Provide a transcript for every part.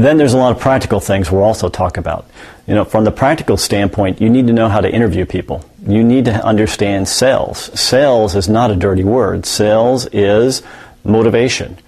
Then there's a lot of practical things we'll also talk about. You know, from the practical standpoint, you need to know how to interview people. You need to understand sales. Sales is not a dirty word. Sales is motivation.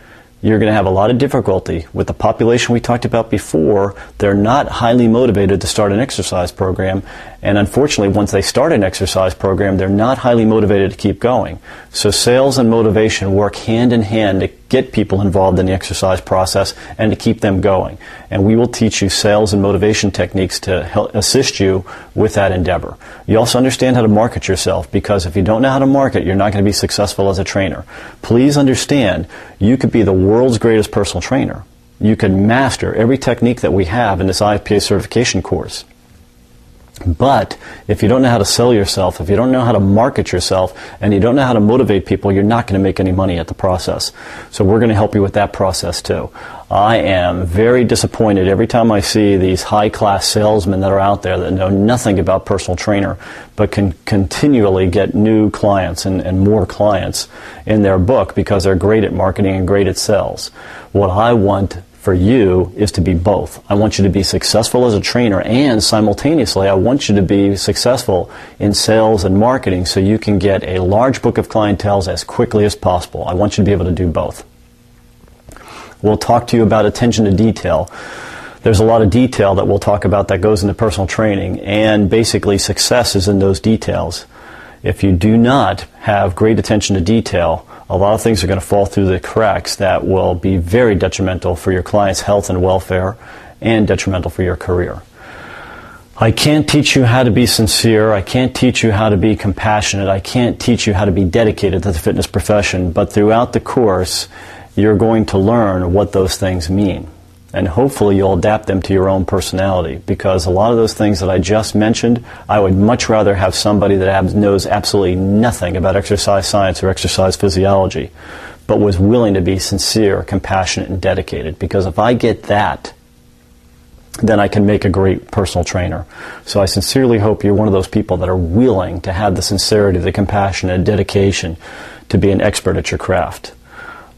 You're going to have a lot of difficulty with the population we talked about before. They're not highly motivated to start an exercise program, and unfortunately, once they start an exercise program, they're not highly motivated to keep going. So sales and motivation work hand in hand to get people involved in the exercise process and to keep them going. And we will teach you sales and motivation techniques to help assist you with that endeavor. You also understand how to market yourself, because if you don't know how to market, you're not going to be successful as a trainer. Please understand, you could be the world's greatest personal trainer. You could master every technique that we have in this IFPA certification course. But if you don't know how to sell yourself, if you don't know how to market yourself, and you don't know how to motivate people, you're not going to make any money at the process. So we're going to help you with that process too. I am very disappointed every time I see these high-class salesmen that are out there that know nothing about personal trainer, but can continually get new clients and more clients in their book because they're great at marketing and great at sales. What I want for you is to be both. I want you to be successful as a trainer, and simultaneously I want you to be successful in sales and marketing so you can get a large book of clientele as quickly as possible. I want you to be able to do both. We'll talk to you about attention to detail. There's a lot of detail that we'll talk about that goes into personal training, and basically success is in those details. If you do not have great attention to detail, a lot of things are going to fall through the cracks that will be very detrimental for your client's health and welfare, and detrimental for your career. I can't teach you how to be sincere. I can't teach you how to be compassionate. I can't teach you how to be dedicated to the fitness profession. But throughout the course, you're going to learn what those things mean. And hopefully you'll adapt them to your own personality, because a lot of those things that I just mentioned, I would much rather have somebody that knows absolutely nothing about exercise science or exercise physiology, but was willing to be sincere, compassionate, and dedicated. Because if I get that, then I can make a great personal trainer. So I sincerely hope you're one of those people that are willing to have the sincerity, the compassion, and dedication to be an expert at your craft.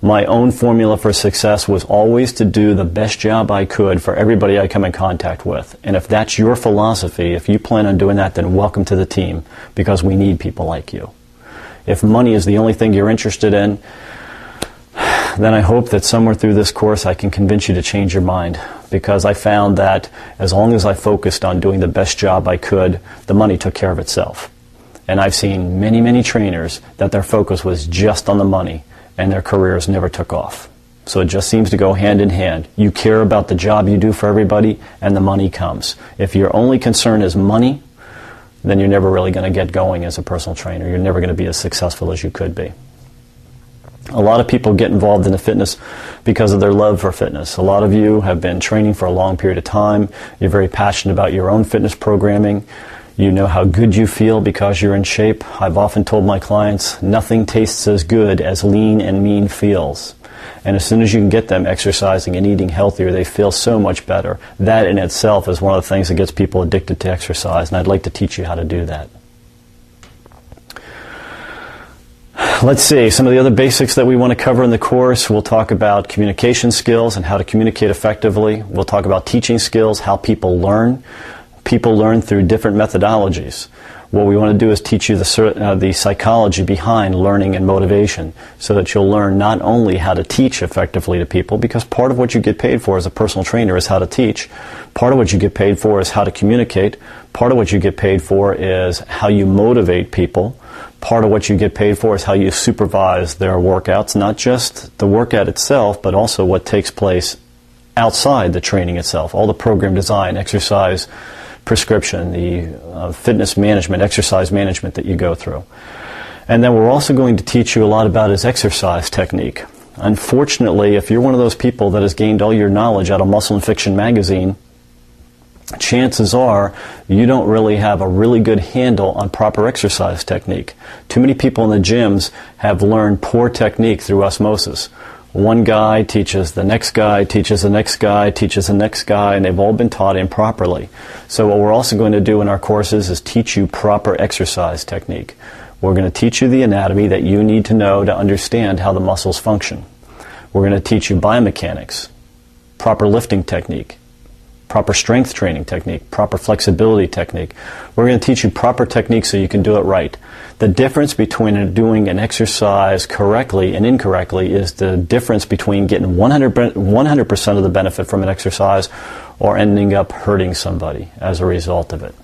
My own formula for success was always to do the best job I could for everybody I come in contact with. And if that's your philosophy, if you plan on doing that, then welcome to the team, because we need people like you. If money is the only thing you're interested in, then I hope that somewhere through this course I can convince you to change your mind, because I found that as long as I focused on doing the best job I could, the money took care of itself. And I've seen many, many trainers that their focus was just on the money, and their careers never took off. So it just seems to go hand in hand. You care about the job you do for everybody, and the money comes. If your only concern is money, then you're never really going to get going as a personal trainer. You're never going to be as successful as you could be. A lot of people get involved in the fitness because of their love for fitness. A lot of you have been training for a long period of time. You're very passionate about your own fitness programming. You know how good you feel because you're in shape. I've often told my clients, nothing tastes as good as lean and mean feels. And as soon as you can get them exercising and eating healthier, they feel so much better. That in itself is one of the things that gets people addicted to exercise, and I'd like to teach you how to do that. Let's see, some of the other basics that we want to cover in the course. We'll talk about communication skills and how to communicate effectively. We'll talk about teaching skills, how people learn. People learn through different methodologies. What we want to do is teach you the psychology behind learning and motivation, so that you'll learn not only how to teach effectively to people, because part of what you get paid for as a personal trainer is how to teach. Part of what you get paid for is how to communicate. Part of what you get paid for is how you motivate people. Part of what you get paid for is how you supervise their workouts, not just the workout itself, but also what takes place outside the training itself, all the program design, exercise prescription, the fitness management, exercise management that you go through. And then we're also going to teach you a lot about his exercise technique. Unfortunately, if you're one of those people that has gained all your knowledge out of Muscle and Fiction magazine, chances are you don't really have a really good handle on proper exercise technique. Too many people in the gyms have learned poor technique through osmosis. One guy teaches the next guy, teaches the next guy, teaches the next guy, and they've all been taught improperly. So what we're also going to do in our courses is teach you proper exercise technique. We're going to teach you the anatomy that you need to know to understand how the muscles function. We're going to teach you biomechanics, proper lifting technique, proper strength training technique, proper flexibility technique. We're going to teach you proper technique so you can do it right. The difference between doing an exercise correctly and incorrectly is the difference between getting 100% of the benefit from an exercise or ending up hurting somebody as a result of it.